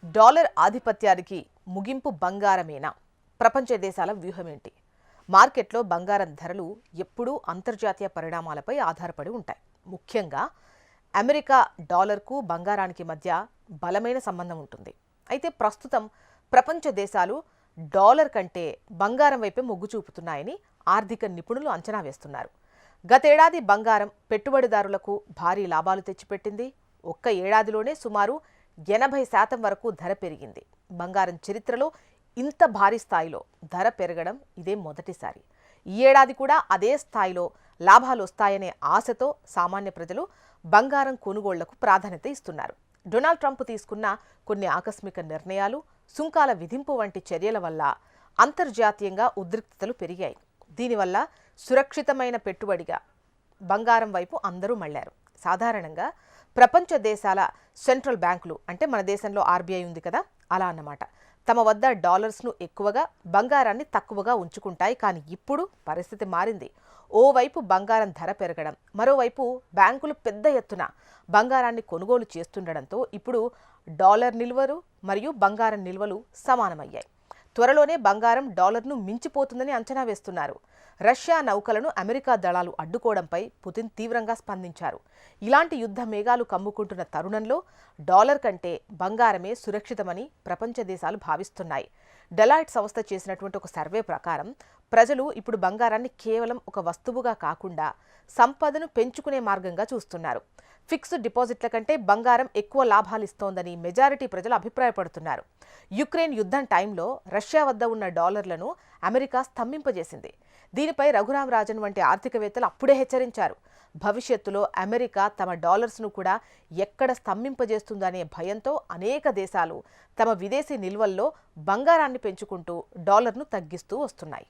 Dollar ఆధిపత్యానికి ముగింపు బంగారమేనా? ప్రపంచ దేశాల వ్యూహమేంటి? మార్కెట్లో బంగారం ధరలు ఎప్పుడూ అంతర్జాతీయ పరిణామాలపై ఆధారపడి ఉంటాయి. ముఖ్యంగా అమెరికా డాలర్కు బంగారానికి మధ్య బలమైన సంబంధం ఉంటుంది. అయితే ప్రస్తుతం ప్రపంచ దేశాలు డాలర్ కంటే బంగారం వైపే మొగ్గు చూపుతున్నాయని ఆర్థిక నిపుణులు అంచనా వేస్తున్నారు. గతేడాది బంగారం పెట్టుబడిదారులకు భారీ లాభాలు తెచ్చిపెట్టింది. ఒక్క ఏడాదిలోనే సుమారు 80% వరకు ధర పెరిగింది. బంగారం చరిత్రలో ఇంత భారీ స్థాయిలో ధర పెరగడం ఇదే మొదటిసారి. ఈ ఏడాది కూడా అదే స్థాయిలో లాభాలు వస్తాయనే ఆశతో సామాన్య ప్రజలు బంగారం కొనుగోళ్లకు ప్రాధాన్యత ఇస్తున్నారు. డొనాల్డ్ ట్రంప్ తీసుకున్న కొన్ని ఆకస్మిక నిర్ణయాలు, సుంకాల విధింపు వంటి చర్యల వల్ల అంతర్జాతీయంగా ఉద్రిక్తతలు పెరిగాయి. దీనివల్ల సురక్షితమైన పెట్టుబడిగా బంగారం వైపు అందరూ మళ్లారు. సాధారణంగా ప్రపంచ దేశాల సెంట్రల్ బ్యాంకులు, అంటే మన దేశంలో ఆర్బీఐ ఉంది కదా, అలా అన్నమాట, తమ వద్ద డాలర్స్ను ఎక్కువగా, బంగారాన్ని తక్కువగా ఉంచుకుంటాయి. కానీ ఇప్పుడు పరిస్థితి మారింది. ఓవైపు బంగారం ధర పెరగడం, మరోవైపు బ్యాంకులు పెద్ద ఎత్తున బంగారాన్ని కొనుగోలు చేస్తుండడంతో ఇప్పుడు డాలర్ నిల్వలు మరియు బంగారం నిల్వలు సమానమయ్యాయి. త్వరలోనే బంగారం డాలర్ను మించిపోతుందని అంచనా వేస్తున్నారు. రష్యా నౌకలను అమెరికా దళాలు అడ్డుకోవడంపై పుతిన్ తీవ్రంగా స్పందించారు. ఇలాంటి యుద్ధ మేఘాలు కమ్ముకుంటున్న తరుణంలో డాలర్ కంటే బంగారమే సురక్షితమని ప్రపంచ దేశాలు భావిస్తున్నాయి. డెలాయిట్ సంస్థ చేసినటువంటి ఒక సర్వే ప్రకారం ప్రజలు ఇప్పుడు బంగారాన్ని కేవలం ఒక వస్తువుగా కాకుండా సంపదను పెంచుకునే మార్గంగా చూస్తున్నారు. ఫిక్స్డ్ డిపాజిట్ల కంటే బంగారం ఎక్కువ లాభాలు ఇస్తోందని మెజారిటీ ప్రజలు అభిప్రాయపడుతున్నారు. యుక్రెయిన్ యుద్ధం టైంలో రష్యా వద్ద ఉన్న డాలర్లను అమెరికా స్తంభింపజేసింది. దీనిపై రఘురామ్ రాజన్ వంటి ఆర్థికవేత్తలు అప్పుడే హెచ్చరించారు. భవిష్యత్తులో అమెరికా తమ డాలర్స్ను కూడా ఎక్కడ స్తంభింపజేస్తుందనే భయంతో అనేక దేశాలు తమ విదేశీ నిల్వల్లో బంగారాన్ని పెంచుకుంటూ డాలర్ను తగ్గిస్తూ వస్తున్నాయి.